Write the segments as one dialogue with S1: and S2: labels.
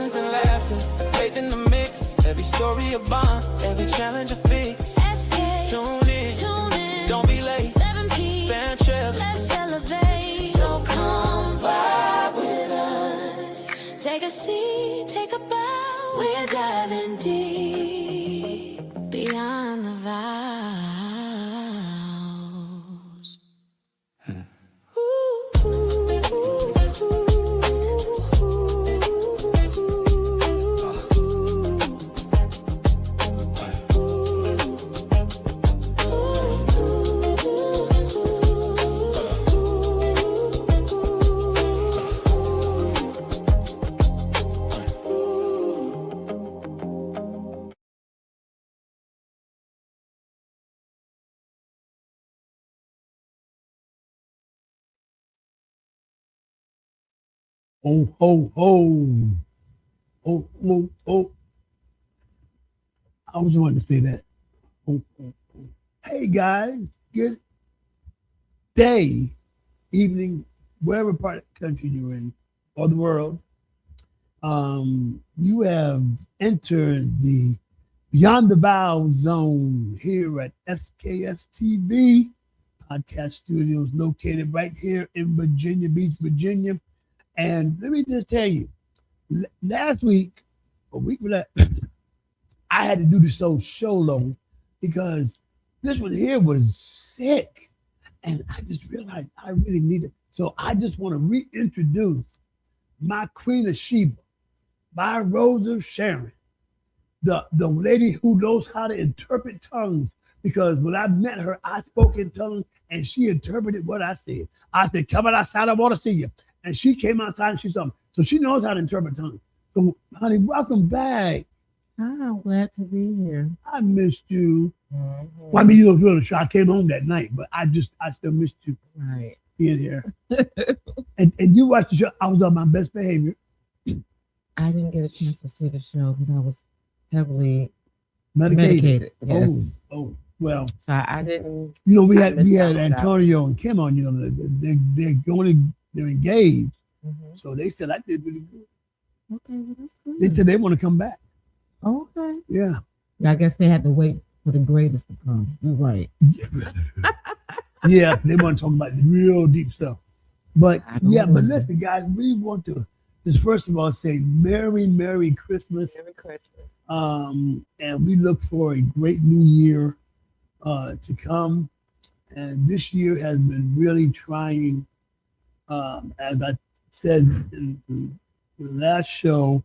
S1: lessons and laughter, faith in the mix. Every story a bond, every challenge a fix. Tune in, don't be late. 7 p.m. Fan trip, let's elevate. So come vibe with us. Take a seat, take a bow. We're diving deep beyond the vows.
S2: Oh, ho, ho. Oh, oh, oh. I always wanted to say that. Oh, oh, oh. Hey, guys. Good day, evening, wherever part of the country you're in, or the world. You have entered the Beyond the Vows zone here at SKST podcast studios located right here in Virginia Beach, Virginia. And let me just tell you, last week, a week for that, I had to do the show solo because this one here was sick. And I just realized I really need it. So I just want to reintroduce my Queen of Sheba, my Rose of Sharon, the lady who knows how to interpret tongues. Because when I met her, I spoke in tongues and she interpreted what I said. I said, come outside, I want to see you. And she came outside and she saw me. So she knows how to interpret tongues. So, honey, welcome back.
S3: I'm glad to be here.
S2: I missed you.
S3: Mm-hmm.
S2: Well, I mean, you know, really sure I came home that night, but I still missed you.
S3: Right.
S2: Being here. and you watched the show. I was on my best behavior.
S3: I didn't get a chance to see the show because I was heavily
S2: medicated.
S3: Yes.
S2: Oh, well.
S3: So I didn't.
S2: You know, we had Antonio and Kim on. You know, they're engaged.
S3: Mm-hmm.
S2: So they said I did really good.
S3: Okay, well, that's good.
S2: They said they want to come back.
S3: Okay.
S2: Yeah.
S3: I guess they had to wait for the greatest to come. You're right.
S2: Yeah, they want to talk about the real deep stuff. But yeah, but listen, guys, we want to just first of all say Merry, Merry Christmas.
S3: Merry Christmas.
S2: And we look for a great new year to come. And this year has been really trying. As I said in the last show,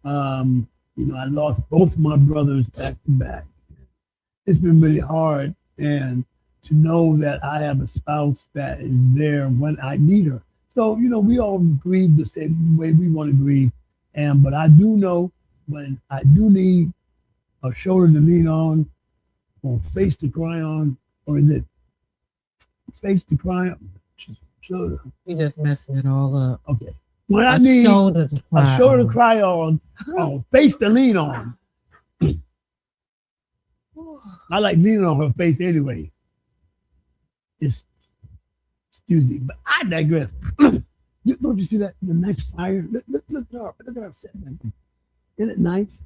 S2: you know, I lost both my brothers back to back. It's been really hard, and to know that I have a spouse that is there when I need her. So, you know, we all grieve the same way we want to grieve. But I do know when I do need a shoulder to lean on, or face to cry on, or is it face to cry on? Shoulder.
S3: You're just messing it all up.
S2: Okay. When I need
S3: shoulder to cry
S2: on, face to lean on. I like leaning on her face anyway. Excuse me, but I digress. Don't you see that? The nice fire? Look at her. Look at her setting. Isn't it nice?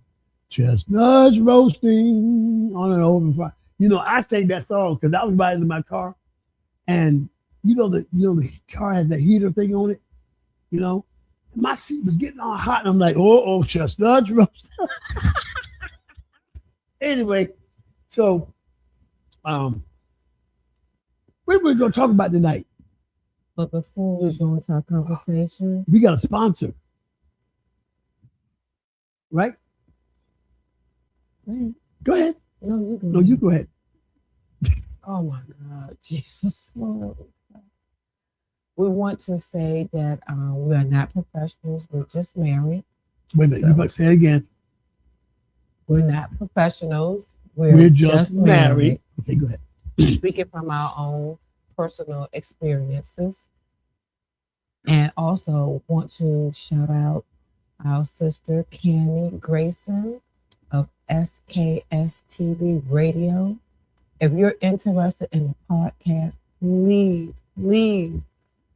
S2: Chestnuts roasting on an open fire. You know, I sang that song because I was riding in my car, and you know the car has that heater thing on it. You know, my seat was getting all hot, and I'm like, oh, chestnuts roasting. Anyway, so what we're gonna talk about tonight.
S3: But before we go into our conversation,
S2: we got a sponsor, right? Go ahead. No, you go ahead.
S3: Oh my God, Jesus. We want to say that we are not professionals. We're just married.
S2: Wait a minute, you better say it again.
S3: We're not professionals.
S2: We're just married. Okay, go ahead.
S3: Speaking from our own personal experiences. And also want to shout out our sister, Cammie Grayson of SKST Radio. If you're interested in the podcast, please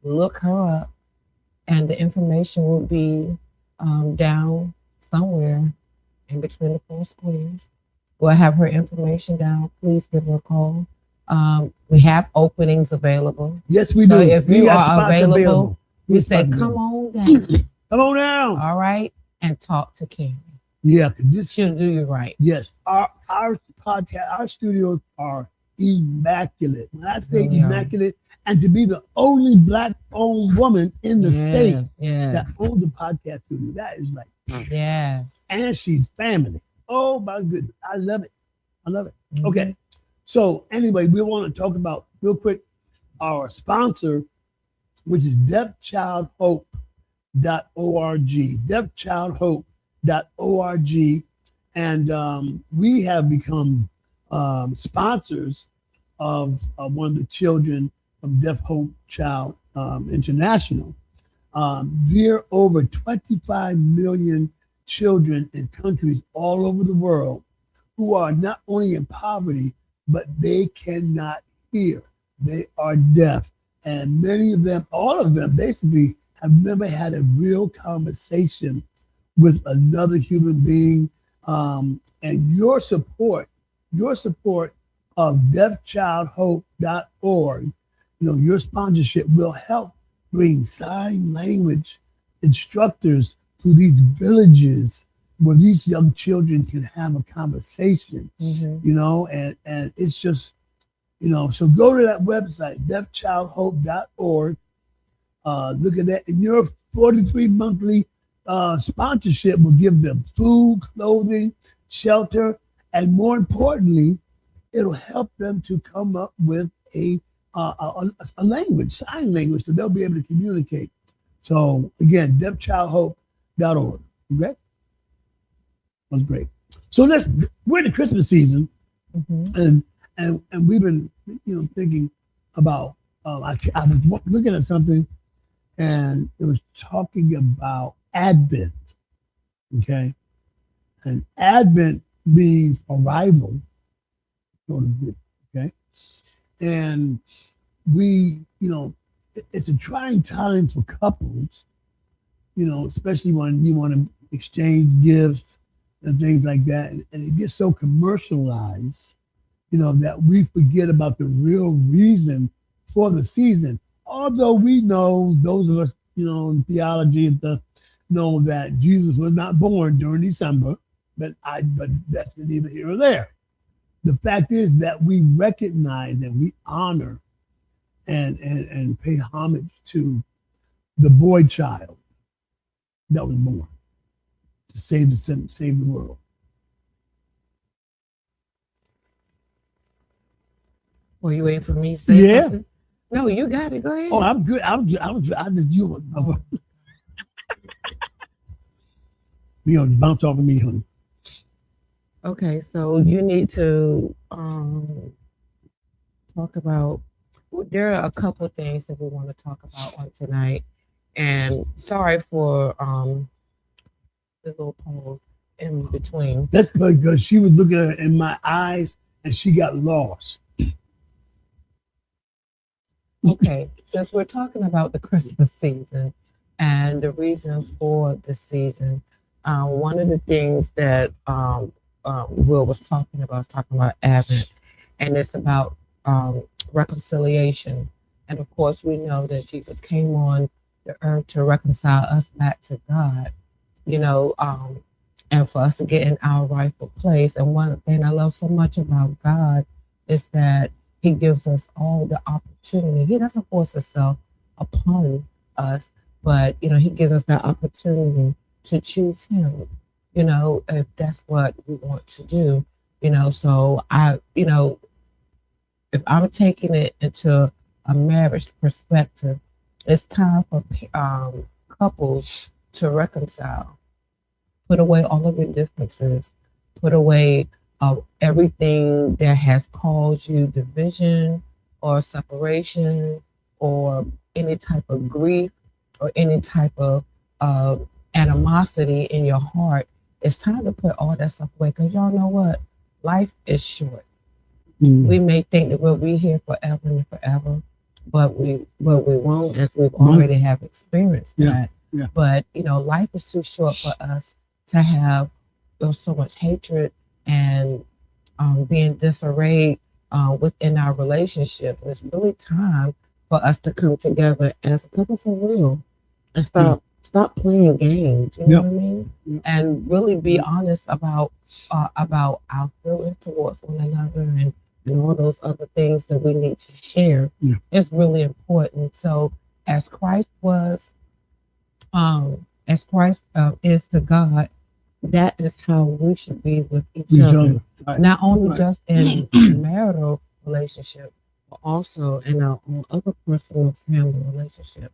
S3: look her up. And the information will be down somewhere in between the four squares. We'll have her information down. Please give her a call. We have openings available.
S2: Yes, we
S3: So
S2: do.
S3: if
S2: We
S3: you
S2: got
S3: are
S2: spots
S3: available, we
S2: got
S3: say,
S2: spots
S3: come
S2: available.
S3: on down.
S2: Come on down.
S3: All right. And talk to Karen.
S2: Yeah, 'cause this
S3: She'll do you right.
S2: yes, our podcast, our studios are immaculate. When I say
S3: Really are.
S2: immaculate, and to be the only black-owned woman in the state
S3: Yeah.
S2: that owns a podcast studio, that is like,
S3: Yes.
S2: and she's family. Oh my goodness, I love it. I love it.
S3: Mhm.
S2: Okay, so anyway, we want to talk about real quick our sponsor, which is deafchildhope.org. Deafchildhope.org, and we have become sponsors of one of the children of Deaf Hope Child International. There are over 25 million children in countries all over the world who are not only in poverty, but they cannot hear. They are deaf. And many of them, all of them, basically have never had a real conversation with another human being. And your support of deafchildhope.org, your sponsorship will help bring sign language instructors to these villages where these young children can have a conversation, and it's just, so go to that website, deafchildhope.org, look at that, and your 43 monthly sponsorship will give them food, clothing, shelter, and more importantly, it'll help them to come up with a language, sign language, so they'll be able to communicate. So again, deafchildhope.org. Okay, that's great. So we're in the Christmas season, and we've been thinking about. I was looking at something, and it was talking about Advent. Okay, and Advent means arrival. Okay, and we, it's a trying time for couples, especially when you want to exchange gifts and things like that. And it gets so commercialized, that we forget about the real reason for the season. Although we know, those of us, in theology, know that Jesus was not born during December, but that's neither here or there. The fact is that we recognize and we honor and pay homage to the boy child that was born to save the world.
S3: Were you waiting for me to say something? No, you got it. Go ahead.
S2: Oh, I'm good. I just you bounce off of me, honey.
S3: Okay, so you need to talk about. There are a couple of things that we want to talk about on tonight, and sorry for the little pause in between.
S2: That's because she was looking in my eyes and she got lost.
S3: Okay, since we're talking about the Christmas season and the reason for the season, one of the things that Will was talking about Advent, and it's about reconciliation. And of course, we know that Jesus came on the earth to reconcile us back to God, and for us to get in our rightful place. And one thing I love so much about God is that He gives us all the opportunity. He doesn't force Himself upon us, but He gives us that opportunity to choose Him, if that's what we want to do, So if I'm taking it into a marriage perspective, it's time for couples to reconcile. Put away all of your differences. Put away everything that has caused you division or separation or any type of grief or any type of animosity in your heart. It's time to put all that stuff away, because y'all know what? Life is short. We may think that we'll be here forever and forever, but we won't, as we've already have experienced that.
S2: Yeah.
S3: But life is too short for us to have so much hatred and being disarrayed within our relationship. And it's really time for us to come together as a couple for real and stop playing games. You know what I mean? And really be honest about our feelings towards one another and all those other things that we need to share. It's really important. So as Christ was, as Christ is to God, that is how we should be with each other. Right. Not only just in marital relationship, but also in our own other personal family relationship.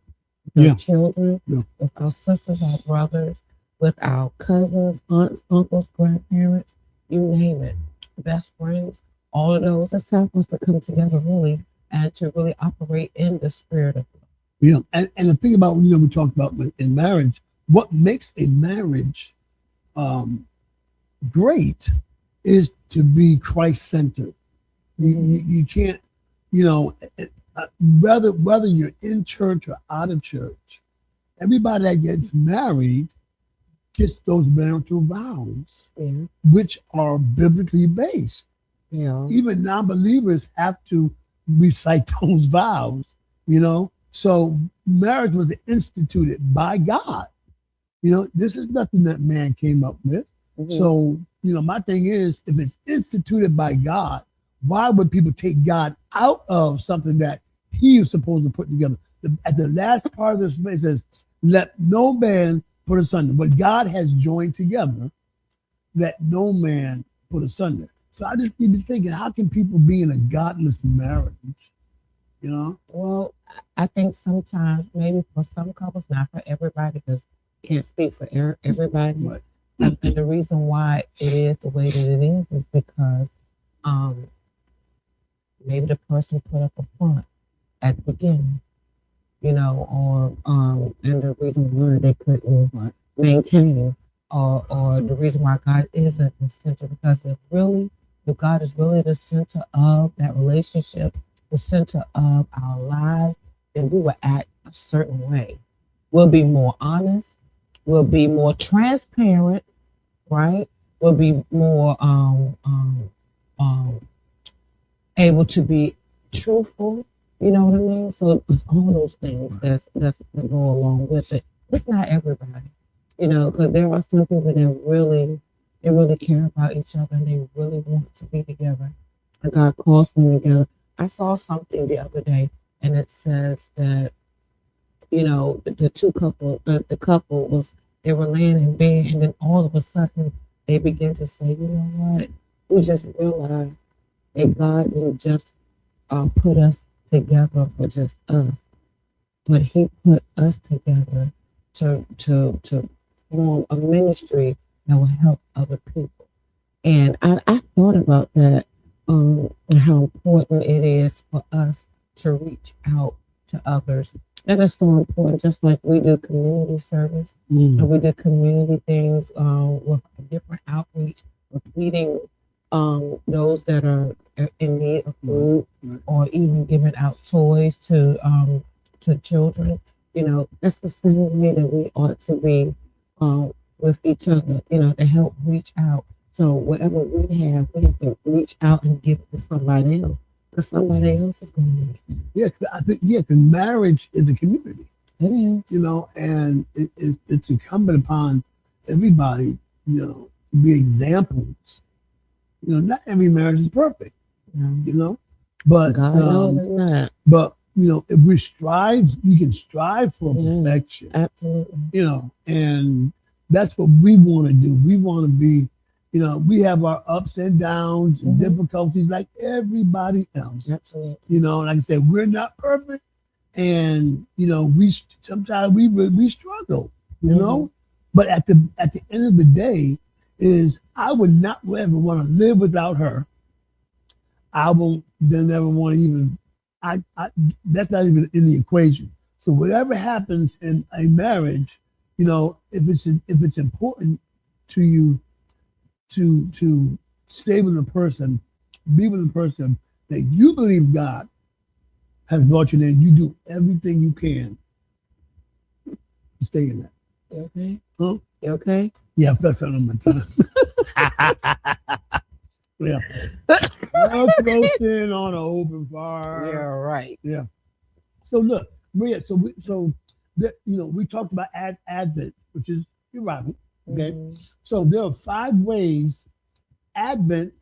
S3: With our children, with our sisters, our brothers, with our cousins, aunts, uncles, grandparents, you name it, best friends, all of those. It's time for us to come together really and to really operate in the spirit of love.
S2: Yeah, and the thing about, we talked about in marriage, what makes a marriage great is to be Christ-centered. You can't, whether you're in church or out of church, everybody that gets married gets those marital vows, which are biblically based. Even non-believers have to recite those vows, So marriage was instituted by God. This is nothing that man came up with. So, my thing is, if it's instituted by God, why would people take God out of something that he was supposed to put together? At the last part of this, it says, let no man put asunder. What God has joined together, let no man put asunder. So I just keep thinking, how can people be in a godless marriage?
S3: Well, I think sometimes, maybe for some couples, not for everybody, because can't speak for everybody.
S2: Right.
S3: And the reason why it is the way that it is because maybe the person put up a front at the beginning, or and the reason why they couldn't maintain, or the reason why God is at the center, because if God is really the center of that relationship, the center of our lives, then we will act a certain way. We'll be more honest. We'll be more transparent, right? We'll be more able to be truthful. You know what I mean? So it's all those things that go along with it. It's not everybody, because there are some people that really care about each other and they really want to be together. And God calls them together. I saw something the other day, and it says that, the couple they were laying in bed, and then all of a sudden they began to say, you know what? We just realized that God didn't just put us together for just us, but he put us together to form a ministry that will help other people. And I thought about that, and how important it is for us to reach out to others. That is so important, just like we do community service, and we do community things with different outreach, with feeding those that are in need of food, or even giving out toys to children. That's the same way that we ought to be with each other, to help reach out. So whatever we have to reach out and give it to somebody else, because somebody else is going to need it.
S2: Yeah, I think, because marriage is a community.
S3: It is.
S2: And it's incumbent upon everybody, to be examples. Not every marriage is perfect, but
S3: God knows it's not.
S2: But if we can strive for perfection.
S3: Absolutely.
S2: And that's what we want to do. We want to be, we have our ups and downs and difficulties like everybody else.
S3: Absolutely.
S2: Like I said, we're not perfect, and we sometimes we struggle. But at the end of the day, I would not ever want to live without her. I won't then ever want to even. That's not even in the equation. So whatever happens in a marriage, if it's important to you to stay with a person, be with a person that you believe God has brought you there, you do everything you can to stay in that.
S3: You okay?
S2: Huh?
S3: You okay?
S2: Yeah, plus something on my tongue. Yeah. Well, roasting on an open fire.
S3: Yeah, right.
S2: Yeah. So look, Maria. We talked about Advent, which is arrival. Okay.
S3: Mhm.
S2: So there are 5 ways Advent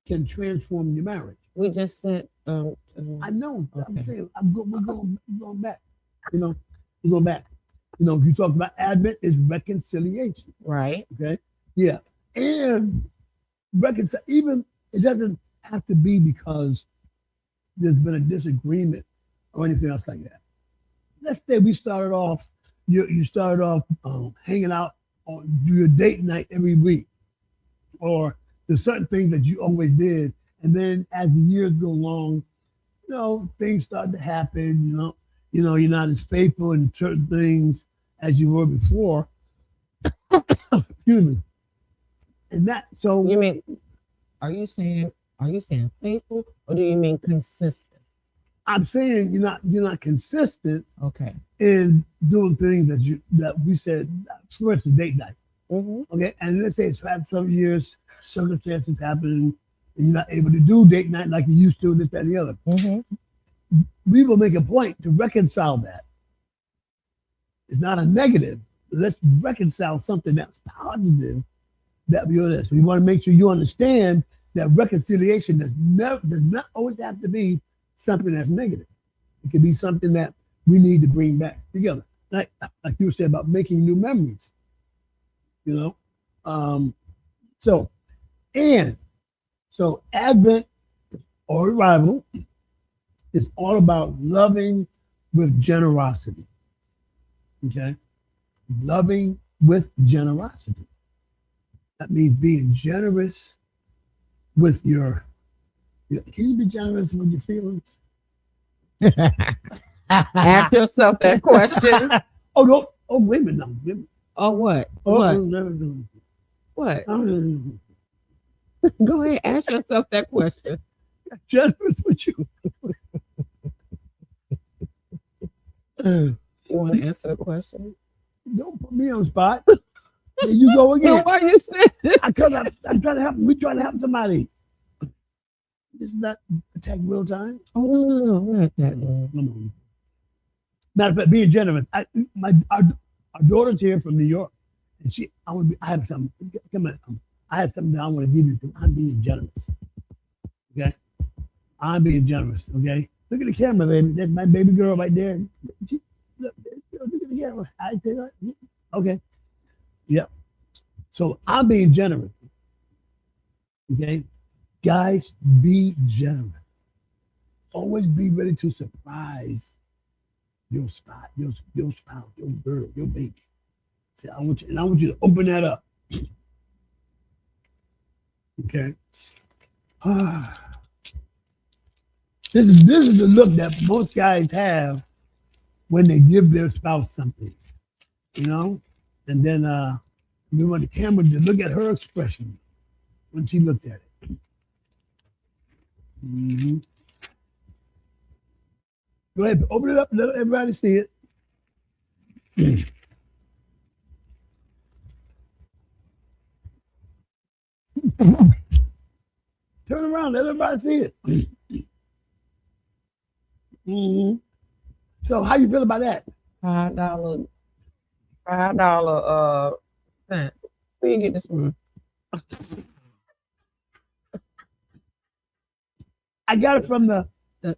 S2: can transform your marriage.
S3: We just said.
S2: I know. I'm
S3: Okay.
S2: saying we're going back. We're going back. If you talk about Advent, it's reconciliation.
S3: Right.
S2: Okay. Yeah. And even it doesn't have to be because there's been a disagreement or anything else like that. Let's say we started off, you started off hanging out on your date night every week, or there's certain things that you always did, and then as the years go along, things start to happen. You're not as faithful in certain things as you were before. Excuse me. And that so
S3: You mean? Are you saying faithful, or do you mean consistent?
S2: I'm saying you're not consistent
S3: Okay.
S2: in doing things that we said. For instance, date night.
S3: Mm-hmm.
S2: Okay, and let's say it's had some years, circumstances happen, and you're not able to do date night like you used to, this, that, and the other.
S3: Mm-hmm.
S2: We will make a point to reconcile that. It's not a negative. Let's reconcile something that's positive that we do this. We want to make sure you understand that reconciliation does not always have to be something that's negative. It can be something that we need to bring back together. Like you said about making new memories. So Advent or arrival is all about loving with generosity. Okay? Loving with generosity. That means being generous with your can you be generous with your feelings?
S3: Ask yourself that question.
S2: Oh, no. Oh, women, no. Women.
S3: Oh, what?
S2: Oh,
S3: What?
S2: never do.
S3: What?
S2: I'm
S3: Go ahead. Ask yourself that question.
S2: generous with you.
S3: You want to answer the question?
S2: Don't put me on the spot. There you go again.
S3: Why you saying?
S2: I'm trying to help. We're trying to help somebody. This is not attack real time.
S3: Oh no, not that.
S2: Come on. Matter of fact, being generous. Our daughter's here from New York, and I have something. Come on, I have something that I want to give you. I'm being generous. Okay, I'm being generous. Okay, look at the camera, baby. That's my baby girl right there. Look at the camera. I say that. Okay. Yeah. So I'm being generous. Okay. Guys, be generous. Always be ready to surprise your spot, your spouse, your girl, your baby. See, I want you to open that up. Okay. This is the look that most guys have when they give their spouse something. And then we want the camera to look at her expression when she looks at it. Mm-hmm. Go ahead, open it up, let everybody see it. Turn around, let everybody see it. Mm-hmm. So how you feel about that?
S3: $5 cent. Where you get this from?
S2: I got it from the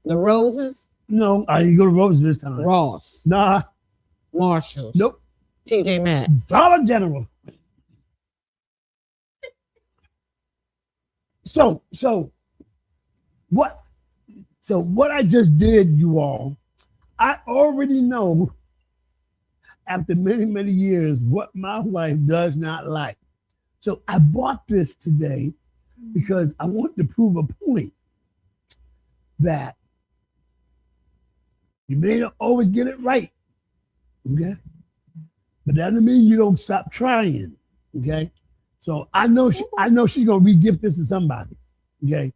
S3: Roses.
S2: no. I didn't go to Rose this time.
S3: Ross.
S2: Nah.
S3: Marshalls.
S2: Nope.
S3: TJ Maxx.
S2: Dollar General. So what I just did, you all, I already know after many, many years what my wife does not like. So I bought this today because I want to prove a point that you may not always get it right. Okay. But that doesn't mean you don't stop trying. Okay. So I know she's gonna re-gift this to somebody. Okay.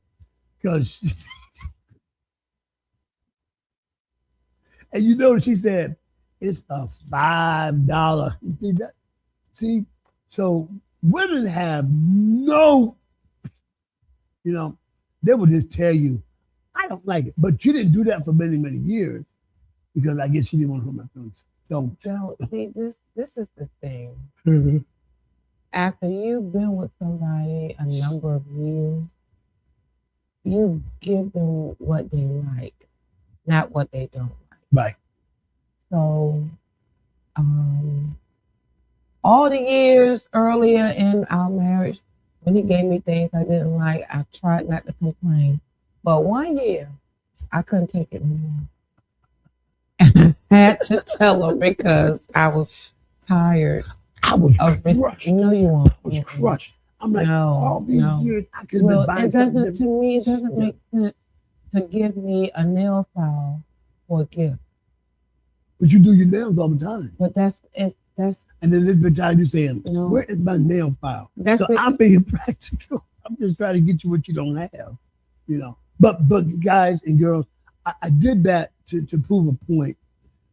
S2: Because and you know what she said, it's a $5. You see that? See? So women have no, they will just tell you, I don't like it. But you didn't do that for many, many years because I guess you didn't want to hurt my feelings. So,
S3: Joe, see, this is the thing. After you've been with somebody a number of years, you give them what they like, not what they don't like.
S2: Right.
S3: So, all the years earlier in our marriage, when he gave me things I didn't like, I tried not to complain. But one year, I couldn't take it anymore. And I had to tell him because I was tired.
S2: I was crushed.
S3: No, you won't.
S2: I was crushed. I'm like,
S3: No,
S2: all these
S3: no.
S2: years, I could have been buying something.
S3: To me, it doesn't make sense to give me a nail file for a gift.
S2: But you do your nails all the time.
S3: But that's.
S2: And then this bitch time you saying,
S3: No.
S2: where is my nail file?
S3: That's
S2: so
S3: what-
S2: I'm being practical. I'm just trying to get you what you don't have, But guys and girls, I did that to prove a point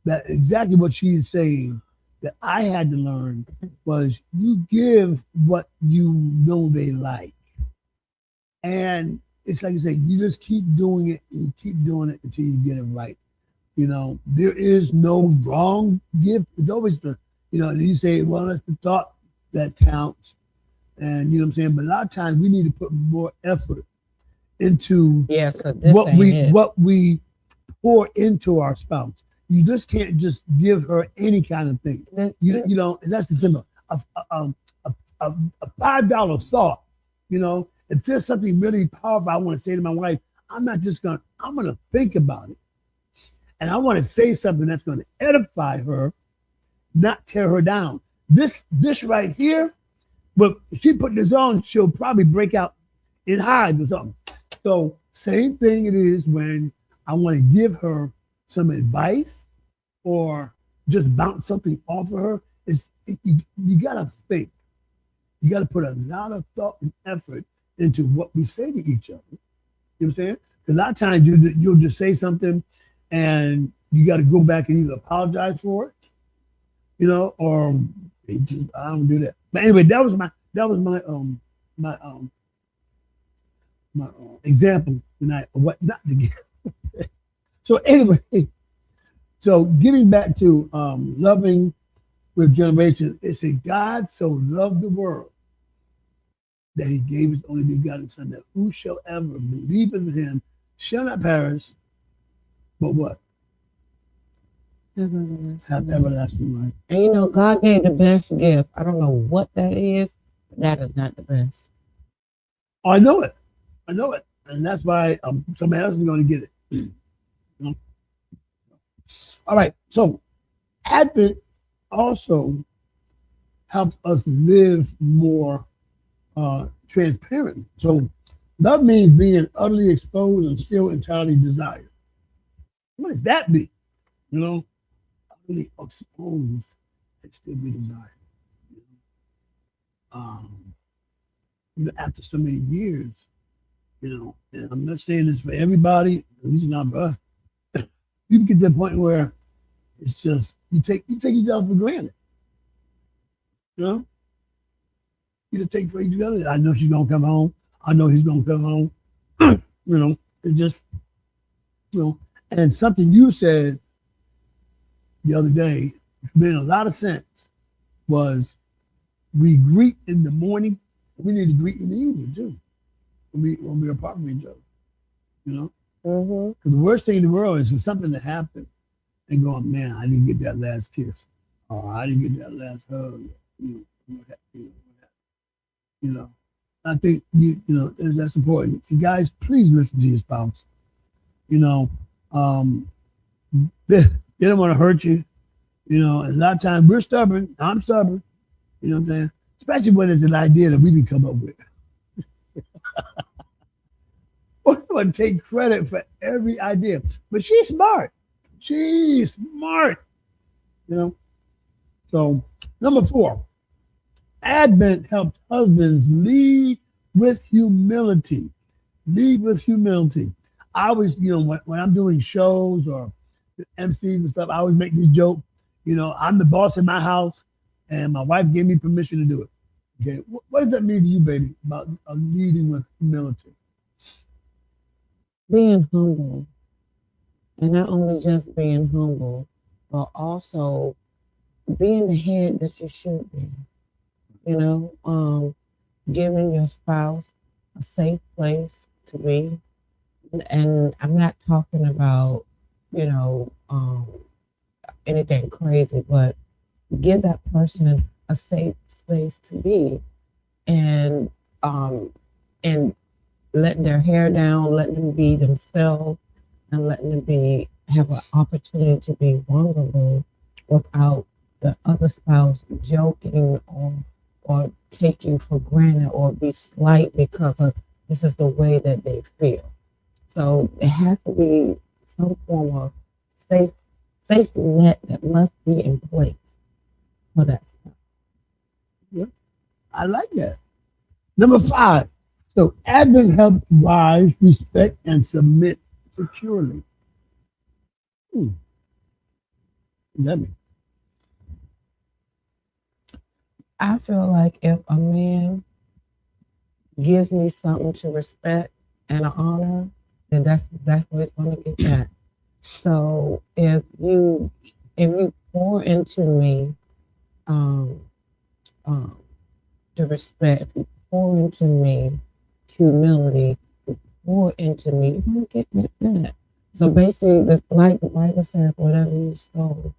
S2: that exactly what she is saying that I had to learn was you give what you know they like. And it's like you say, you just keep doing it and you keep doing it until you get it right. There is no wrong gift. It's always you say, well, that's the thought that counts. And you know what I'm saying? But a lot of times we need to put more effort into what we pour into our spouse. You just can't just give her any kind of thing. And that's the symbol. A $5 thought, if there's something really powerful I want to say to my wife, I'm going to think about it. And I want to say something that's going to edify her, not tear her down. This right here, but if she put this on, she'll probably break out in hives or something. So same thing it is when I want to give her some advice or just bounce something off of her. You got to think. You got to put a lot of thought and effort into what we say to each other. You know what I'm saying? Because a lot of times you'll just say something and you got to go back and either apologize for it, or I don't do that. But anyway, that was my example tonight of what not to give. So anyway, so getting back to loving with generation, it said God so loved the world that he gave his only begotten son, that whosoever believe in him shall not perish, but what? Have everlasting life.
S3: And God gave the best gift. I don't know what that is, but that is not the best.
S2: Oh, I know it. And that's why somebody else is going to get it. All right. So Advent also helps us live more transparent. So love means being utterly exposed and still entirely desired. What does that mean? Utterly exposed and still be desired. After so many years, and I'm not saying this for everybody, at least not for us. You can get to the point where it's just you take yourself for granted. You just take for each other. I know she's gonna come home. I know he's gonna come home. It just and something you said the other day made a lot of sense was we greet in the morning. We need to greet in the evening too. When we're apart from each other, Because the worst thing in the world is for something to happen and going, man, I didn't get that last kiss, or I didn't get that last hug. I think that's important. And guys, please listen to your spouse. They don't want to hurt you. And a lot of times we're stubborn. I'm stubborn. You know what I'm saying? Especially when it's an idea that we didn't come up with. We're going to take credit for every idea. But she's smart. So, number 4, Advent helps husbands lead with humility. I always, when I'm doing shows or MCs and stuff, I always make this joke. I'm the boss in my house, and my wife gave me permission to do it. Okay, what does that mean to you, baby, about leading with humility?
S3: Being humble, and not only just being humble, but also being the head that you should be. You know, giving your spouse a safe place to be. And I'm not talking about, you know, anything crazy, but give that person a safe space to be, and and letting their hair down, letting them be themselves, and letting them have an opportunity to be vulnerable without the other spouse joking or take you for granted or be slight because of this is the way that they feel. So it has to be some form of safety net that must be in place for that stuff.
S2: Yeah, I like that. Number 5. So Advent helps wives respect and submit securely. What does that mean?
S3: I feel like if a man gives me something to respect and honor, then that's exactly what it's going to get back. So if you pour into me the respect, if you pour into me humility, if you pour into me, you're going to get that back. So basically, like the Bible says, whatever you sow,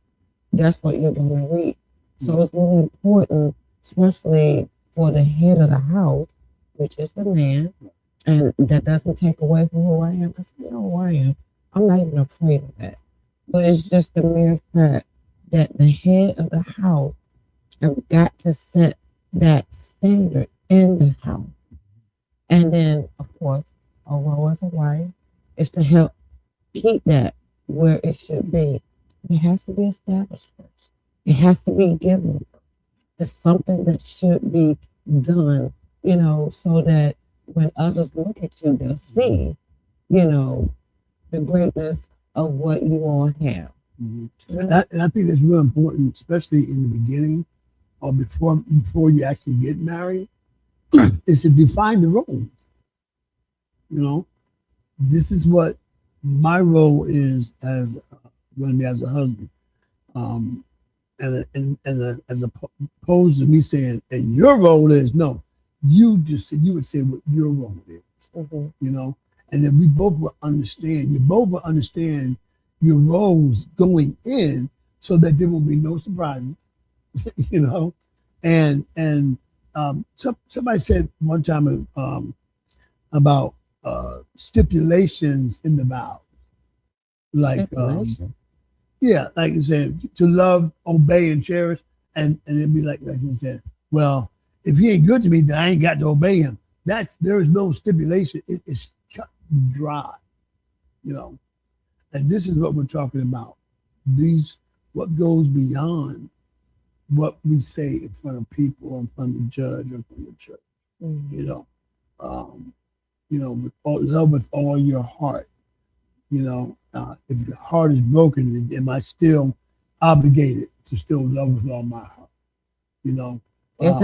S3: that's what you're going to reap. So it's really important, especially for the head of the house, which is the man, and that doesn't take away from who I am, because I know who I am. I'm not even afraid of that. But it's just the mere fact that the head of the house have got to set that standard in the house. And then, of course, a role as a wife is to help keep that where it should be. It has to be established first. It has to be given first. It's something that should be done, you know, so that when others look at you, they'll see, you know, the greatness of what you all have.
S2: Mm-hmm. And I think that's real important, especially in the beginning or before you actually get married, is to define the roles. You know, this is what my role is as going to be as a husband, as opposed to me saying, and your role is no. You would say what your role is. Mm-hmm. You know, and then we both will understand. You both will understand your roles going in, so that there will be no surprises. You know, and somebody said one time about stipulations in the vows, like yeah, like you said, to love, obey, and cherish, and it'd be like you said, well, if he ain't good to me, then I ain't got to obey him. There is no stipulation. It is cut and dry, you know. And this is what we're talking about. What goes beyond what we say in front of people, or in front of the judge, or in front of the church. Mm-hmm. You know, love with all your heart. You know, if your heart is broken, am I still obligated to still love with all my heart? You know.
S3: Is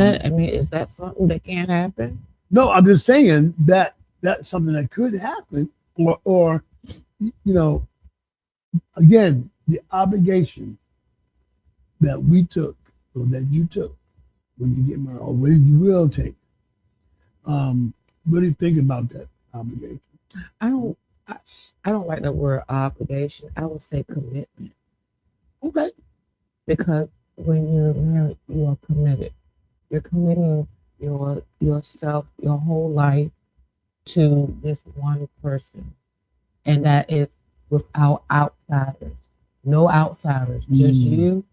S3: that something that can't happen?
S2: No, I'm just saying that that's something that could happen, or you know, again, the obligation that we took, or that you took when you get married, or whether you will take. Really think about that obligation.
S3: I don't like the word obligation. I would say commitment.
S2: Okay.
S3: Because when you're married, you are committed. You're committing yourself, your whole life to this one person. And that is without outsiders. No outsiders, just you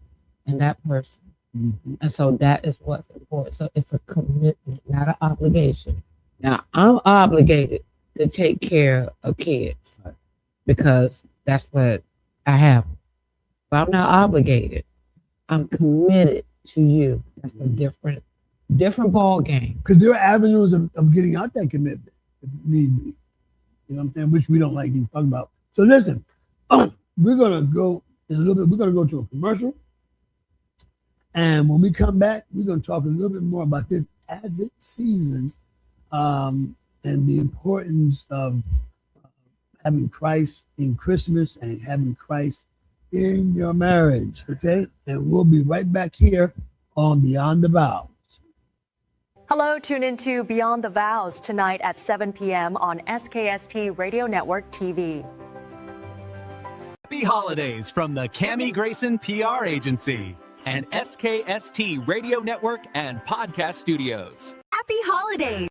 S3: and that person. Mm-hmm. And so that is what's important. So it's a commitment, not an obligation. Now, I'm obligated to take care of kids because that's what I have. But I'm not obligated. I'm committed to you. That's a different ball game.
S2: Because there are avenues of getting out that commitment if need be. You know what I'm saying? Which we don't like to talk about. So listen, we're gonna go in a little bit. We're gonna go to a commercial, and when we come back, we're gonna talk a little bit more about this Advent season, and the importance of having Christ in Christmas and having Christ in your marriage. Okay, and we'll be right back here on Beyond the Vows.
S4: Hello, tune into Beyond the Vows tonight at 7 p.m. on SKST Radio Network TV.
S5: Happy holidays from the Cammie Grayson PR Agency and SKST Radio Network and Podcast Studios.
S6: Happy holidays!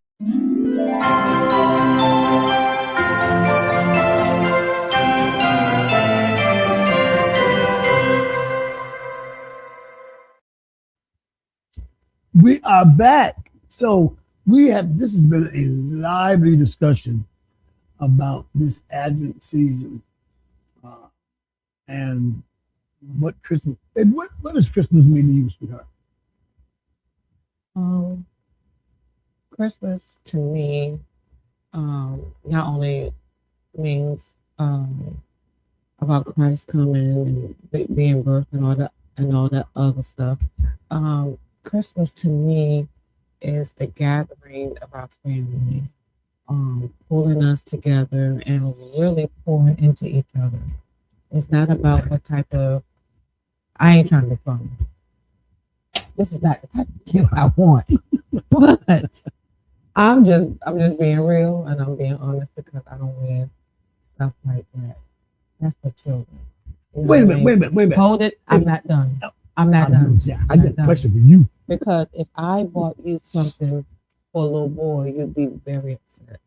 S2: We are back. So this has been a lively discussion about this Advent season and what Christmas, and what does Christmas mean to you, sweetheart?
S3: Christmas to me not only means about Christ coming and being birthed and all that other stuff. Christmas to me is the gathering of our family, pulling us together and really pouring into each other. It's not about what type of, I ain't trying to be funny. This is not the type of gift I want. But I'm just being real and I'm being honest because I don't wear stuff like that. That's for children. You know
S2: Wait a minute.
S3: Hold it. I'm not done. I'm not done.
S2: I got a question for you.
S3: Because if I bought you something for a little boy, you'd be very upset.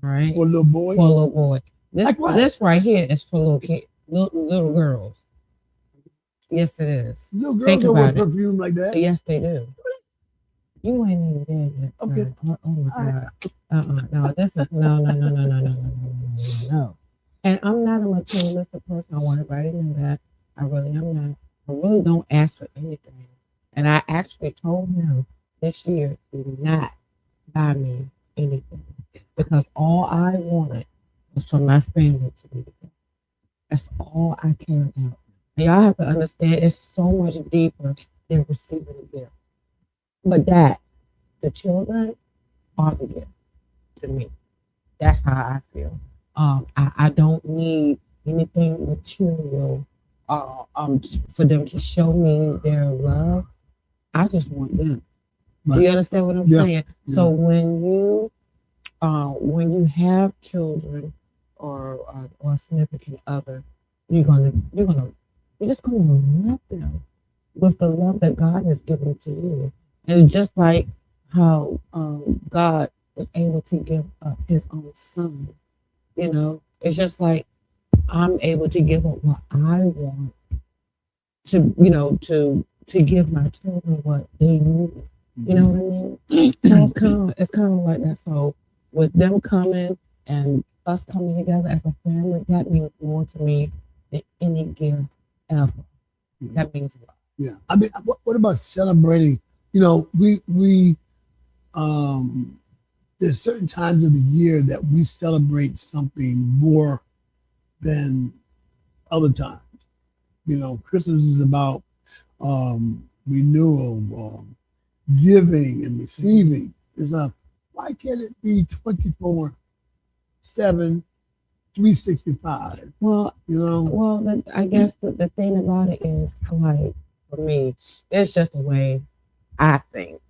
S3: All right?
S2: For a little boy?
S3: For a little boy. This right here is for little kids, little girls. Yes, it is.
S2: Little girls
S3: Think
S2: don't wear
S3: about it.
S2: perfume like that.
S3: Yes, they do. You ain't even there yet.
S2: Okay.
S3: Oh my God. No, this is no. And I'm not a materialistic person. I want everybody to know that. I really am not. I really don't ask for anything. And I actually told him this year, do not buy me anything. Because all I wanted was for my family to be together. That's all I care about. And y'all have to understand it's so much deeper than receiving a gift. But the children are the gift to me. That's how I feel. I don't need anything material for them to show me their love. I just want them. Right. Do you understand what I'm saying? Yeah. So when you have children or a significant other, you're just gonna love them with the love that God has given to you. And it's just like how God was able to give up His own Son. You know, it's just like I'm able to give up what I want to give my children what they need. You know what I mean? So it's kind of like that. So with them coming and us coming together as a family, that means more to me than any gift ever. That means a lot.
S2: Yeah. I mean, what about celebrating? You know, we there's certain times of the year that we celebrate something more than other times. You know, Christmas is about renewal, giving and receiving. Why can't it be 24/7, 365?
S3: Well,
S2: you know.
S3: Well, I guess the thing about it is, like, for me, it's just the way I think.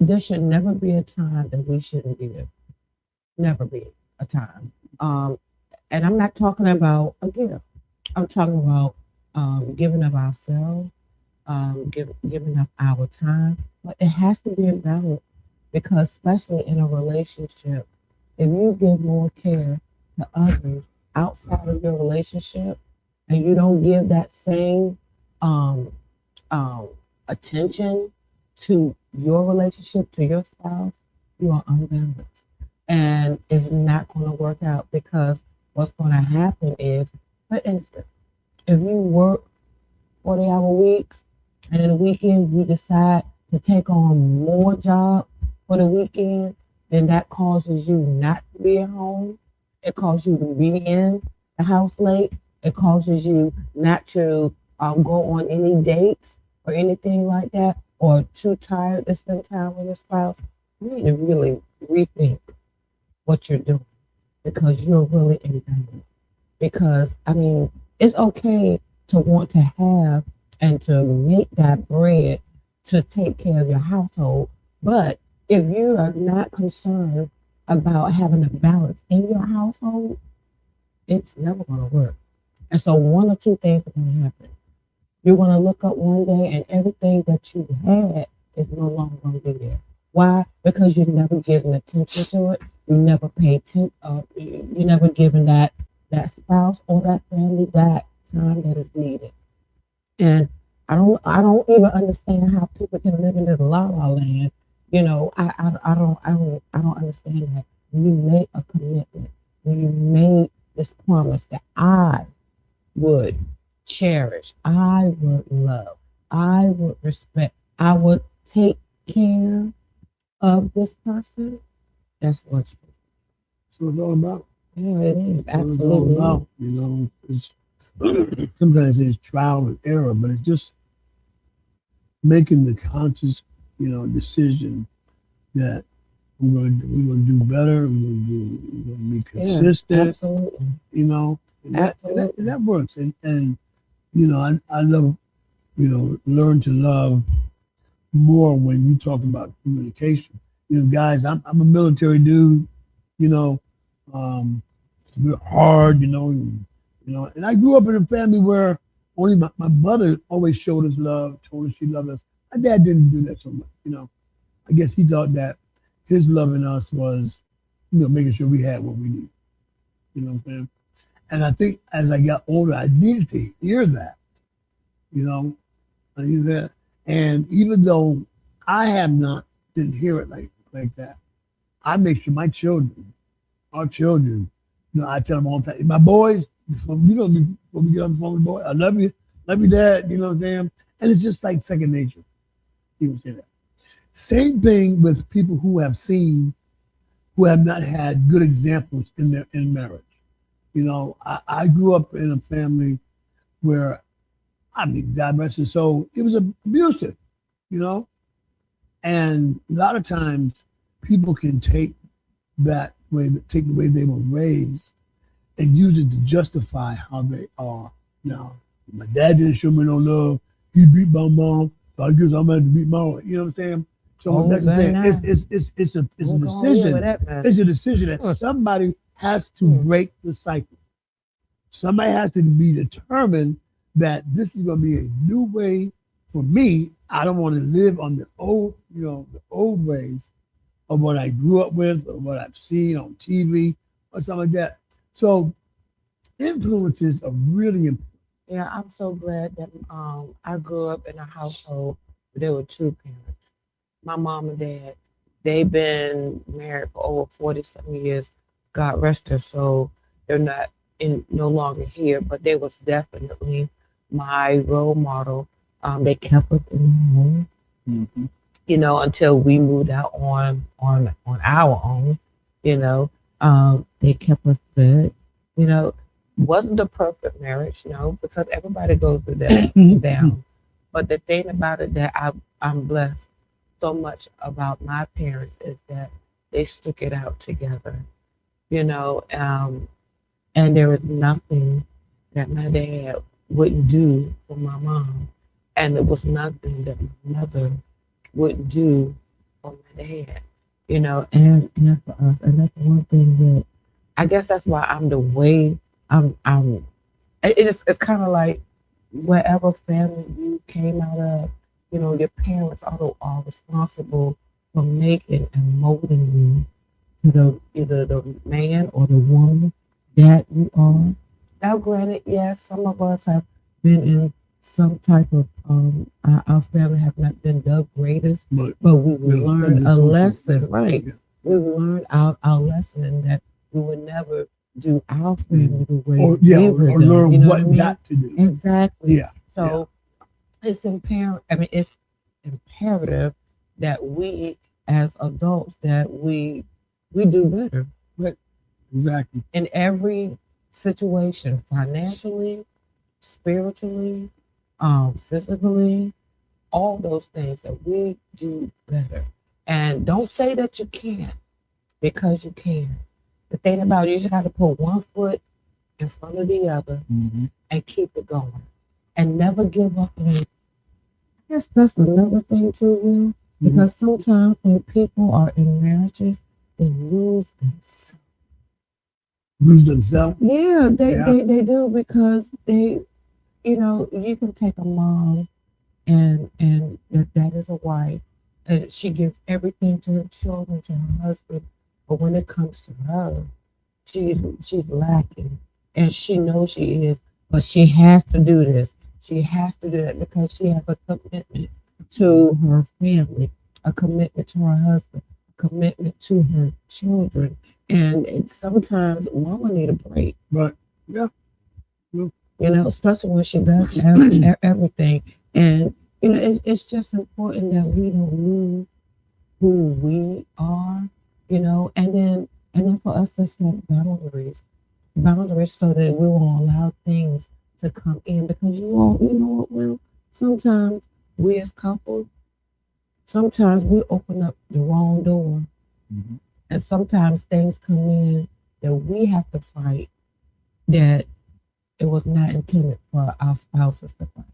S3: There should never be a time that we shouldn't give. Never be a time. And I'm not talking about a gift. I'm talking about giving of ourselves, giving up our time. But it has to be a balance, because especially in a relationship, if you give more care to others outside of your relationship and you don't give that same attention to your relationship, to your spouse, you are unbalanced. And it's not going to work out, because what's going to happen is, for instance, if you work 40-hour weeks and in the weekend you decide to take on more jobs for the weekend, then that causes you not to be at home. It causes you to be in the house late. It causes you not to go on any dates or anything like that. or too tired to spend time with your spouse, you need to really rethink what you're doing, because you're really in danger. Because, I mean, it's okay to want to have and to make that bread to take care of your household. But if you are not concerned about having a balance in your household, it's never going to work. And so one or two things are going to happen. You're going to look up one day and everything that you had is no longer going to be there. Why? Because you've never given attention to it. You never paid attention. You never given that spouse or that family that time that is needed. And I don't even understand how people can live in this la-la land. You know, I don't understand that. When you make a commitment, when you made this promise that I would cherish, I would love, I would respect, I would take care of this person, that's what
S2: That's what it's all about.
S3: yeah, it is.
S2: That's what it's
S3: Absolutely.
S2: all about. You know, it's sometimes it's trial and error, but it's just making the conscious, decision that we're gonna do better. We're gonna be consistent.
S3: Absolutely.
S2: And that works. And I love, learn to love more when you talk about communication. Guys, I'm a military dude. We're hard. And I grew up in a family where only my mother always showed us love, told us she loved us. My dad didn't do that so much. I guess he thought that his loving us was, making sure we had what we need. You know what I'm saying? And I think as I got older, I needed to hear that. I needed that. And even though I didn't hear it like that, I make sure our children, I tell them all the time, my boys, when we get on the phone with the boy, I love you, Dad, you know what I'm saying? And it's just like second nature. People say that. Same thing with people who have not had good examples in marriage. I grew up in a family where, God rest his soul, it was abusive, and a lot of times people can take the way they were raised and use it to justify how they are now. My dad didn't show me no love. He beat my mom, so I guess I'm going to beat my wife. You know what I'm saying? So that's what I'm saying. It's a decision. It's a decision that somebody has to break the cycle. Somebody has to be determined that this is going to be a new way for me. I don't want to live on the old ways of what I grew up with or what I've seen on TV or something like that. So influences are really important.
S3: Yeah, I'm so glad that I grew up in a household where there were two parents. My mom and dad, they've been married for over 40-some years. God rest their soul. They're no longer here, but they was definitely my role model. They kept us in the home, until we moved out on our own. They kept us fed. Wasn't a perfect marriage, because everybody goes through that down. But the thing about it that I'm blessed so much about my parents is that they stuck it out together, and there is nothing that my dad wouldn't do for my mom, and there was nothing that my mother wouldn't do for my dad, and for us. And that's one thing that I guess that's why I'm the way it's kind of like wherever family you came out of, your parents are responsible for making and molding you to either the man or the woman that you are. Now, granted, yes, some of us have been in some type of, our family have not been the greatest, but we learned a lesson, right? Yeah. We learned our lesson that we would never do our family the way
S2: or learn what not to do.
S3: Exactly.
S2: Yeah.
S3: So it's imperative. It's imperative that we, as adults, that we do better.
S2: Right. Exactly.
S3: In every situation, financially, spiritually, physically, all those things that we do better. And don't say that you can't, because you can. The thing about it, you just got to put one foot in front of the other and keep it going. And never give up on it. I guess that's another thing too, Will, because sometimes when people are in marriages, they lose themselves.
S2: Lose themselves?
S3: Yeah, they do, because they, you can take a mom and that is a wife, and she gives everything to her children, to her husband, but when it comes to her, she's lacking, and she knows she is, but she has to do this. She has to do that because she has a commitment to her family, a commitment to her husband, a commitment to her children. And sometimes mama need a break.
S2: Right. Yeah.
S3: Especially when she does everything. And, it's just important that we don't lose who we are, and then for us to set boundaries so that we won't allow things to come in, because you know what, Will? Sometimes we as couples, sometimes we open up the wrong door, and sometimes things come in that we have to fight that it was not intended for our spouses to fight.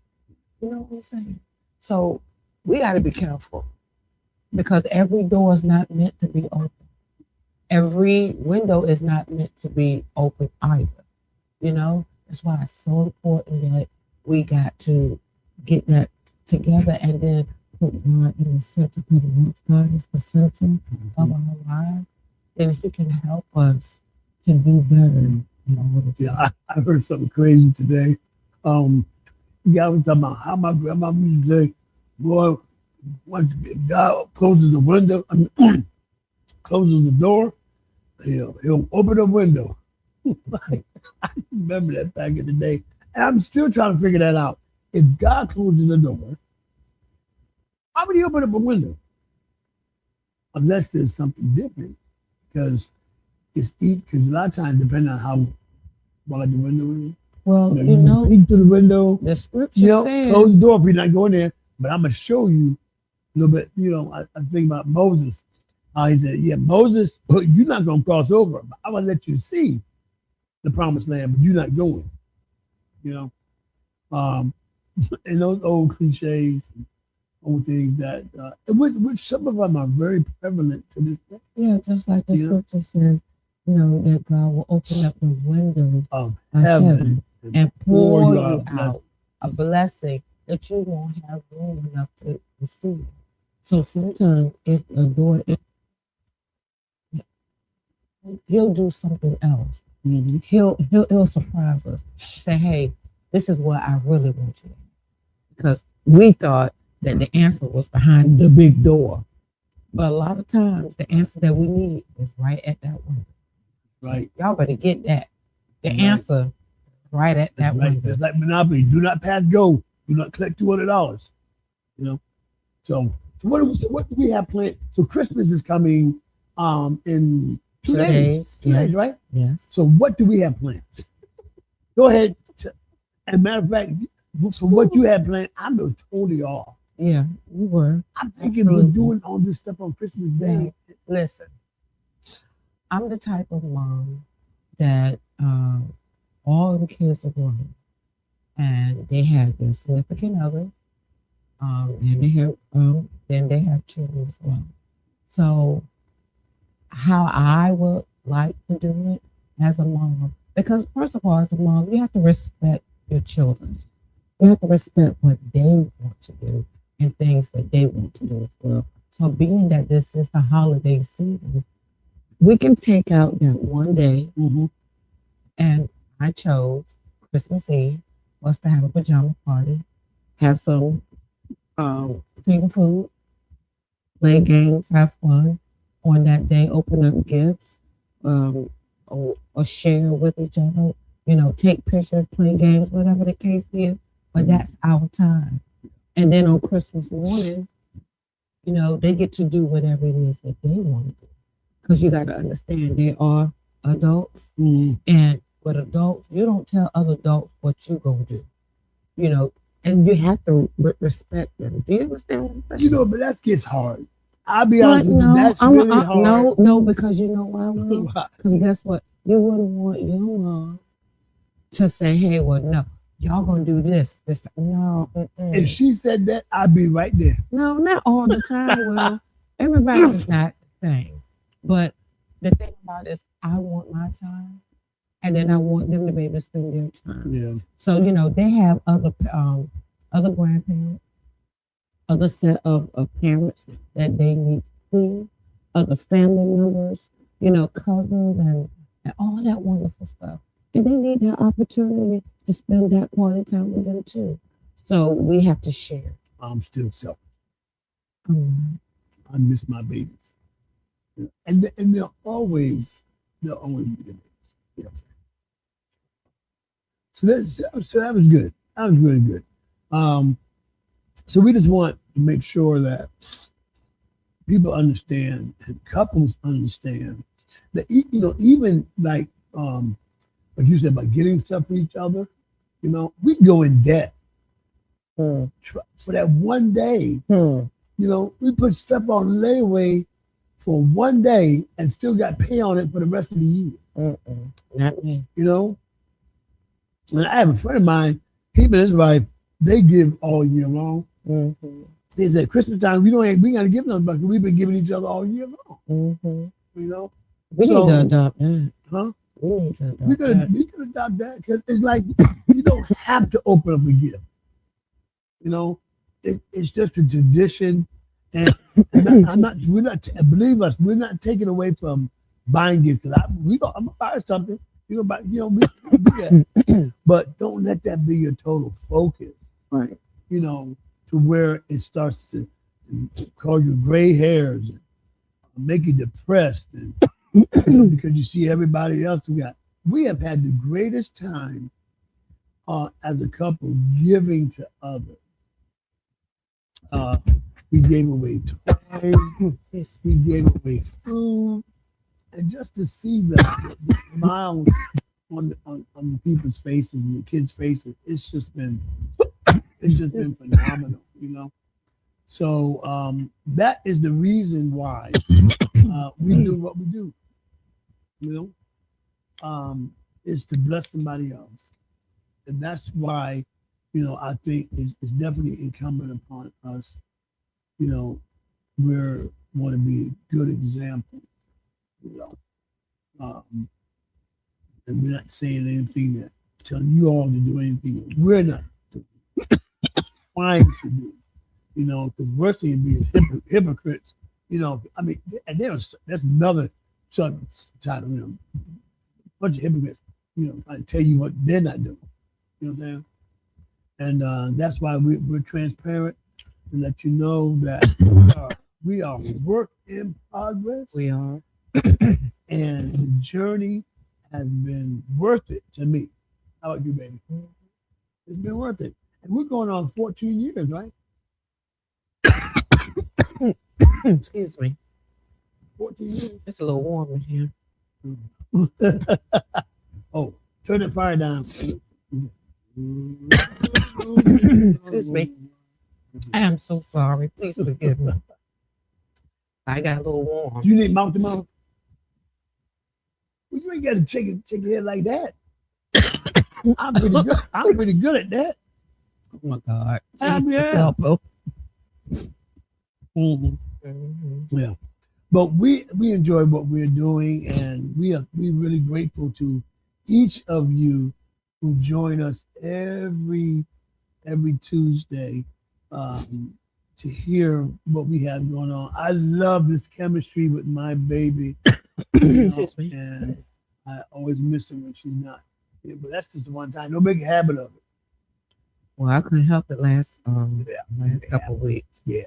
S3: You know what I'm saying? So we got to be careful, because every door is not meant to be open. Every window is not meant to be open either. That's why it's so important that we got to get that together and then put God in the center. Because once God is the center of our lives, then He can help us to do better.
S2: Yeah, I heard something crazy today. Yeah, I was talking about how my grandma used to say, boy, once God closes the window, closes the door, he'll open the window. Like, I remember that back in the day. And I'm still trying to figure that out. If God closes the door, why would He open up a window? Unless there's something different. Because because a lot of times, depending on how wide the window is.
S3: Well,
S2: peek through the window.
S3: The scripture says,
S2: close the door if you're not going there. But I'm going to show you a little bit. I think about Moses. He said, yeah, Moses, you're not going to cross over. I'm going to let you see the promised land, but you're not going. And those old cliches, old things that, which some of them are very prevalent to this day.
S3: Yeah, just like the scripture says, that God will open up the windows
S2: of heaven
S3: and pour you out a blessing that you won't have room enough to receive. So sometimes if a door is, He'll do something else. He'll surprise us. Say, hey, this is what I really want you to do. Because we thought that the answer was behind the big door. But a lot of times the answer that we need is right at that window.
S2: Right.
S3: Y'all better get that. The answer right at that window.
S2: It's like Monopoly. Do not pass go. Do not collect $200. So what do we have planned? So Christmas is coming in 2 days. 2 days, right?
S3: Yes.
S2: So what do we have planned? Go ahead. As a matter of fact, for what you had planned, I'm totally off.
S3: Yeah, you were.
S2: I'm thinking we're doing all this stuff on Christmas Day.
S3: Yeah. Listen, I'm the type of mom that all the kids are grown, and they have their significant others, and they have children as well. So, how I would like to do it as a mom, because first of all, as a mom, you have to respect your children. You have to respect what they want to do and things that they want to do as well. So being that this is the holiday season, we can take out that one day, and I chose Christmas Eve was to have a pajama party, have some finger food, play games, have fun on that day, open up gifts, or share with each other, take pictures, play games, whatever the case is. But that's our time. And then on Christmas morning, they get to do whatever it is that they want to do. Because you got to understand, they are adults. And with adults, you don't tell other adults what you're going to do. And you have to respect them. Do you understand what I'm saying?
S2: You know, but that gets hard. I'll be
S3: But
S2: honest with you, that's really hard.
S3: No, because you know why?
S2: Why?
S3: Because guess what? You wouldn't want your mom to say, hey, well, no, y'all gonna do this. No.
S2: If she said that, I'd be right there.
S3: No, not all the time. Well, everybody's not the same. But the thing about it is, I want my time, and then I want them to be able to spend their time.
S2: Yeah.
S3: So, you know, they have other grandparents, other set of parents that they need to see, other family members, you know, cousins and all that wonderful stuff. And they need that opportunity to spend that quality time with them too. So we have to share.
S2: I'm still selfish. I miss my babies. And they'll always be the babies. You know what I'm saying? So that was good. That was really good. So we just want to make sure that people understand and couples understand that, you know, even like you said about getting stuff for each other, you know, we go in debt for that one day. You know, we put stuff on layaway for one day and still got pay on it for the rest of the year.
S3: Not me.
S2: You know, and I have a friend of mine, he and his wife, they give all year long. They said Christmas time we gotta give them because we've been giving each other all year long. You know,
S3: we need to adopt that.
S2: Huh?
S3: We need to adopt
S2: We could adopt that because it's like you don't have to open up a gift. You know, it's just a tradition, and believe us, we're not taking away from buying gifts. I'm gonna buy something. You gonna buy, you know, we do that, but don't let that be your total focus.
S3: Right.
S2: You know, to where it starts to cause you gray hairs and make you depressed, and because you see everybody else we have had the greatest time as a couple giving to others. We gave away toys, we gave away food, and just to see the smiles on the people's faces and the kids' faces, it's just been phenomenal, you know. So that is the reason why we do what we do, you know, is to bless somebody else. And that's why, you know, I think it's definitely incumbent upon us, you know, we want to be a good example, you know. And we're not saying anything that telling you all to do anything that we're not trying to do. You know, the worst thing would be is hypocrites. You know, I mean, and that's another subject title. You know, a bunch of hypocrites. You know, trying to tell you what they're not doing. You know what I'm saying? And that's why we're transparent and let you know that we are work in progress.
S3: We are,
S2: and the journey has been worth it to me. How about you, baby? It's been worth it, and we're going on 14 years, right?
S3: Excuse me.
S2: 14 years.
S3: It's a little warm in here.
S2: Oh, turn the fire down.
S3: Excuse me. I am so sorry. Please forgive me. I got a little warm.
S2: You need mouth to mouth. Well, you ain't got to shake your head like that. I'm pretty good at that.
S3: Oh my God.
S2: Yeah. Yeah. But we enjoy what we're doing, and we're really grateful to each of you who join us every Tuesday to hear what we have going on. I love this chemistry with my baby.
S3: Excuse me.
S2: And I always miss her when she's not here, but that's just the one time. Don't make a habit of it.
S3: Well, I couldn't help it last couple of weeks.
S2: Yeah.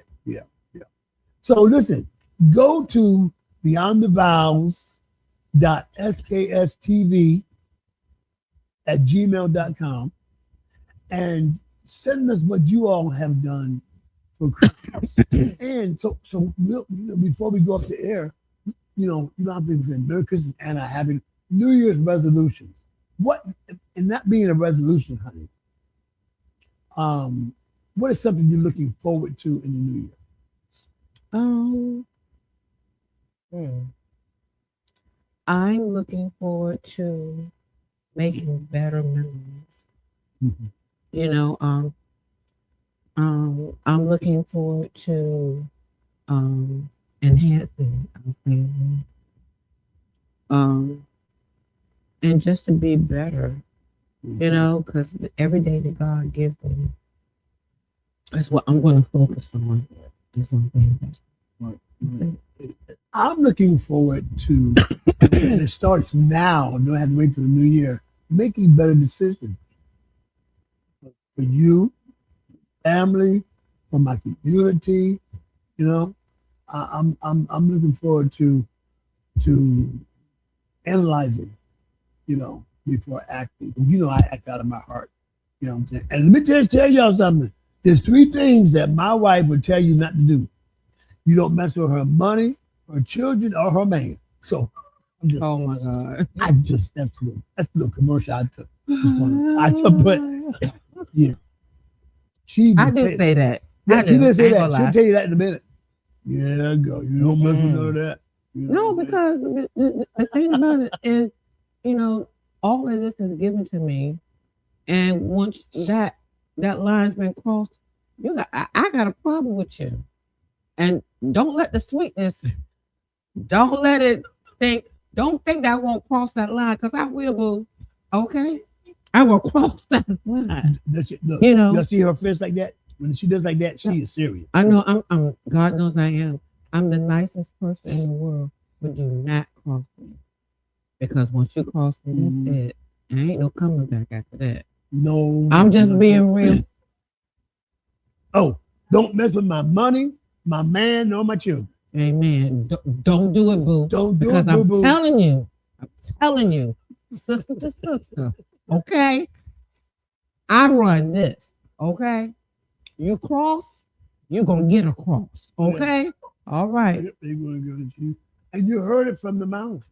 S2: So listen, go to Beyond the Vows skstv@gmail.com and send us what you all have done for Christmas. And so before we go up the air, you know, you don't have to say Merry Christmas and a Happy New Year's resolution. What, and that being a resolution, honey, What is something you're looking forward to in the new year?
S3: I'm looking forward to making better memories.
S2: Mm-hmm.
S3: You know, I'm looking forward to enhancing our family. And just to be better, you know, because every day that God gives me, that's what I'm going to focus on. Is on being better.
S2: Right. I'm looking forward to, and it starts now, don't have to wait till the new year, making better decisions for you, family, for my community. You know, I'm looking forward to analyzing, you know, before acting. You know, I act out of my heart. You know what I'm saying? And let me just tell y'all something. There's 3 things that my wife would tell you not to do. You don't mess with her money, her children, or her man. So,
S3: oh my God.
S2: that's a little commercial I took. But yeah.
S3: I did say that.
S2: Yeah, she didn't say that. She'll tell you that in a minute. Yeah, girl, you don't mess with none of that.
S3: No, because the thing about it is, you know, all of this is given to me. And once that line's been crossed, I got a problem with you. And don't let the sweetness, don't think that I won't cross that line, because I will, boo. Okay? I will cross that line.
S2: Look,
S3: you know,
S2: you'll see her face like that. When she does like that, she is serious.
S3: I know. I'm. God knows I am. I'm the nicest person in the world, but do not cross me, because once you cross me, that's it. I ain't no coming back after that.
S2: No,
S3: I'm just being real.
S2: Oh, don't mess with my money, my man, nor my children.
S3: Amen. Don't do it, boo.
S2: Don't do
S3: because
S2: it, boo.
S3: I'm telling you, sister to sister. Okay, I run this. Okay, you cross, you gonna get across. Okay, yeah. All right.
S2: They're gonna go to you, and you heard it from the mouth.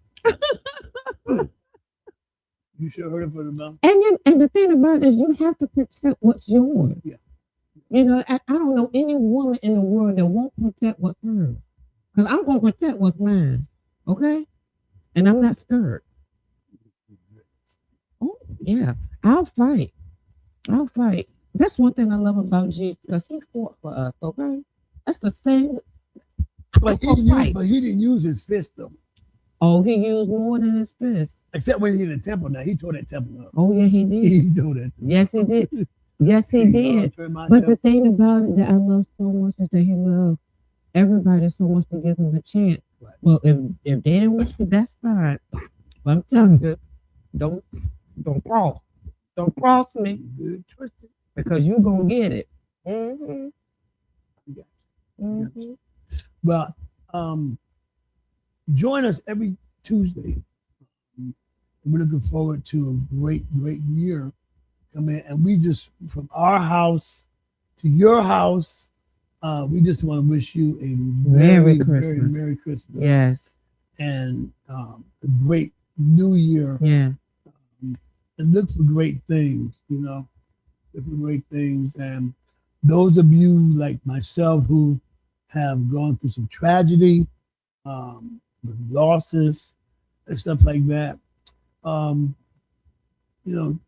S2: You should have heard it from the mouth.
S3: And the thing about it is, you have to protect what's yours.
S2: Yeah.
S3: You know, I don't know any woman in the world that won't protect what's hers. Because I'm going to protect what's mine. Okay? And I'm not scared. Oh, yeah. I'll fight. That's one thing I love about Jesus, because he fought for us, okay? That's the same.
S2: But he didn't use his fist, though.
S3: Oh, he used more than his fist.
S2: Except when he's in the temple now. He tore that temple up.
S3: Oh, yeah, he did.
S2: He tore that.
S3: Yes, he did. Yes, he did. But the thing about it that I love so much is that he loved everybody so much to give him a chance. Right. Well, if they didn't want you, that's fine. But I'm telling you, don't cross. Don't cross me. Because you're going to get it. Mm-hmm.
S2: Mm-hmm. Well, join us every Tuesday. We're looking forward to a great year. Come in, and we just, from our house to your house, we just want to wish you a very Merry Christmas.
S3: Yes.
S2: And a great new year.
S3: Yeah.
S2: And look for great things, you know. Look for great things. And those of you like myself who have gone through some tragedy, losses, and stuff like that, you know,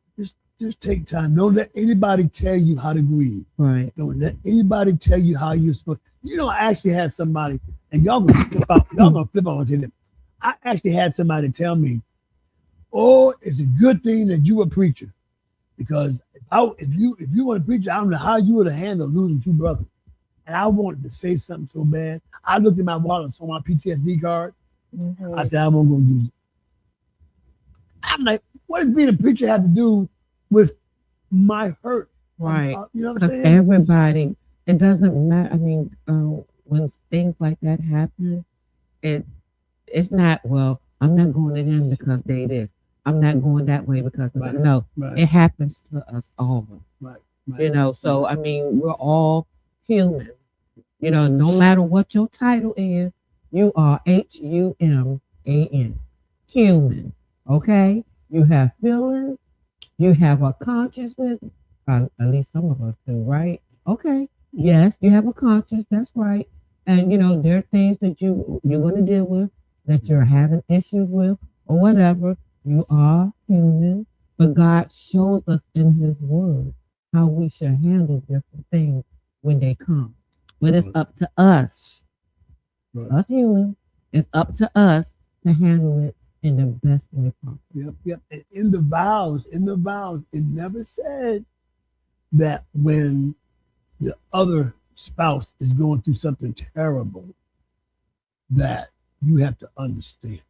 S2: just take time. Don't let anybody tell you how to grieve.
S3: Right.
S2: Don't let anybody tell you how you're supposed. You know, I actually had somebody, and y'all gonna flip out. Y'all gonna flip out on it. I actually had somebody tell me, "Oh, it's a good thing that you a preacher, because if you were a preacher, I don't know how you would have handled losing 2 brothers." And I wanted to say something so bad. I looked at my wallet and saw my PTSD card. Mm-hmm. I said, "I won't go use it." I'm like, what does being a preacher have to do with my hurt?
S3: Right.
S2: You know what I'm saying?
S3: Everybody, it doesn't matter. I mean, when things like that happen, it's not, well, I'm not going to them because they this. I'm not going that way because of that. No, it happens to us all.
S2: Right.
S3: You know, so I mean, we're all human. You know, no matter what your title is, you are HUMAN, human. Okay? You have feelings, you have a consciousness, At least some of us do, right? Okay. Yes, you have a conscience. That's right. And there are things that you're going to deal with, that you're having issues with, or whatever. You are human, but God shows us in His Word how we should handle different things when they come. But it's up to us, us humans. It's up to us to handle it in the best way possible.
S2: Yep. And in the vows, it never said that when the other spouse is going through something terrible, that you have to understand.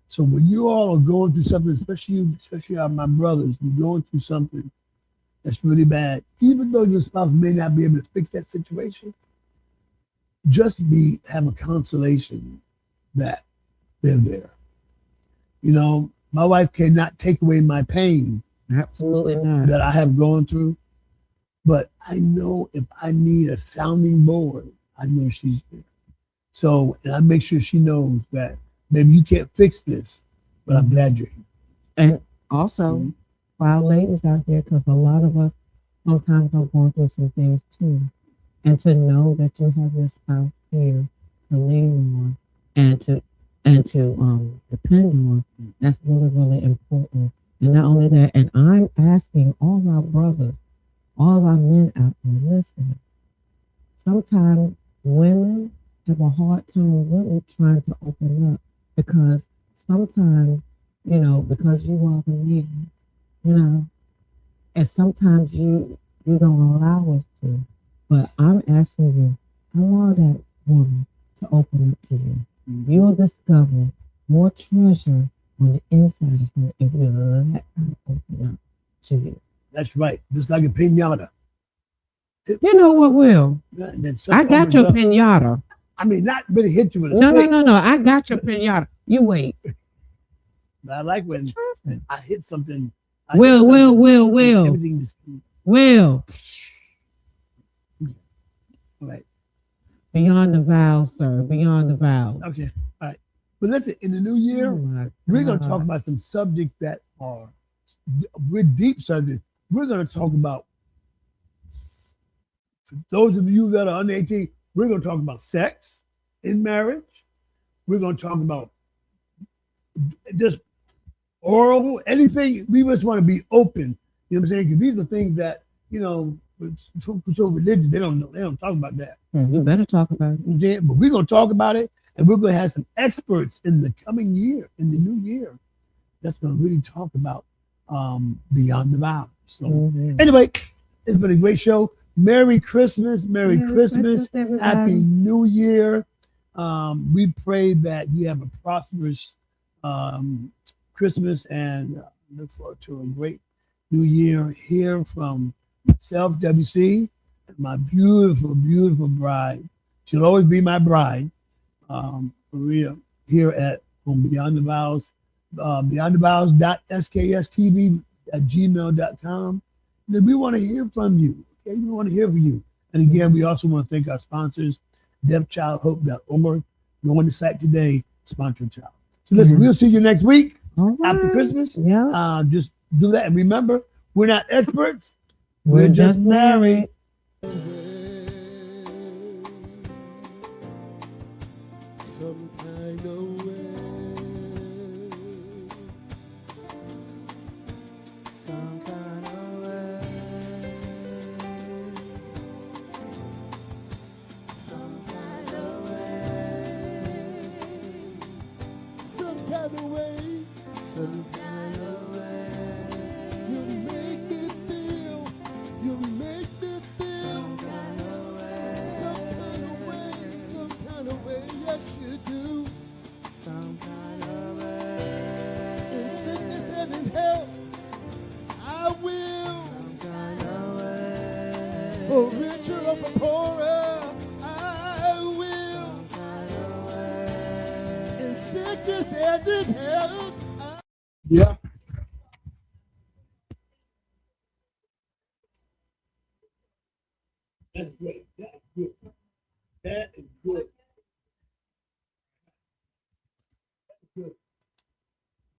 S2: So when you all are going through something, especially my brothers, you're going through something that's really bad, even though your spouse may not be able to fix that situation, just have a consolation that they're there. My wife cannot take away my pain.
S3: Absolutely not.
S2: That I have gone through. But I know if I need a sounding board, I know she's there. So, and I make sure she knows that maybe you can't fix this, but I'm glad you're here.
S3: And also, for our ladies out there, because a lot of us sometimes are going through some things too. And to know that you have your spouse here to lean on and to depend on, that's really, really important. And not only that, and I'm asking all our brothers, all of our men out there, listen, sometimes women have a hard time really trying to open up, because sometimes, because you are the man, and sometimes you don't allow us to. But I'm asking you, allow that woman to open up to you. You'll discover more treasure on the inside of her if you let her open up to you.
S2: That's right. Just like a pinata.
S3: You know what, Will? I got your pinata.
S2: I mean, not really hit you with a
S3: stick. No. I got your pinata. You wait.
S2: But I like when I hit something.
S3: Will.
S2: Everything just...
S3: Will.
S2: Right.
S3: Beyond the vows, sir. Beyond the vows.
S2: Okay. All right. But listen, in the new year, we're going to talk about some subjects that are, we're deep subjects. We're going to talk about, for those of you that are under 18, we're going to talk about sex in marriage. We're going to talk about just oral, anything. We just want to be open. You know what I'm saying? Because these are things that, so religious, they don't know. They don't talk about that.
S3: You better talk about it.
S2: But we're going to talk about it, and we're going to have some experts in the coming year, in the new year, that's going to really talk about Beyond the Vows. So anyway, it's been a great show. Merry Christmas. Merry Christmas. Happy New Year. We pray that you have a prosperous Christmas, and look forward to a great new year here from myself, WC, and my beautiful, beautiful bride. She'll always be my bride. Maria, here on Beyond the Vows, beyondthevows.skstv@gmail.com. And we want to hear from you. Okay, we want to hear from you. And again, we also want to thank our sponsors, deafchildhope.org. Go on the site today, sponsor a child. So listen, we'll see you next week after Christmas.
S3: Yeah.
S2: Just do that. And remember, we're not experts. We're just married. Yeah. That's great. That's good. That is good.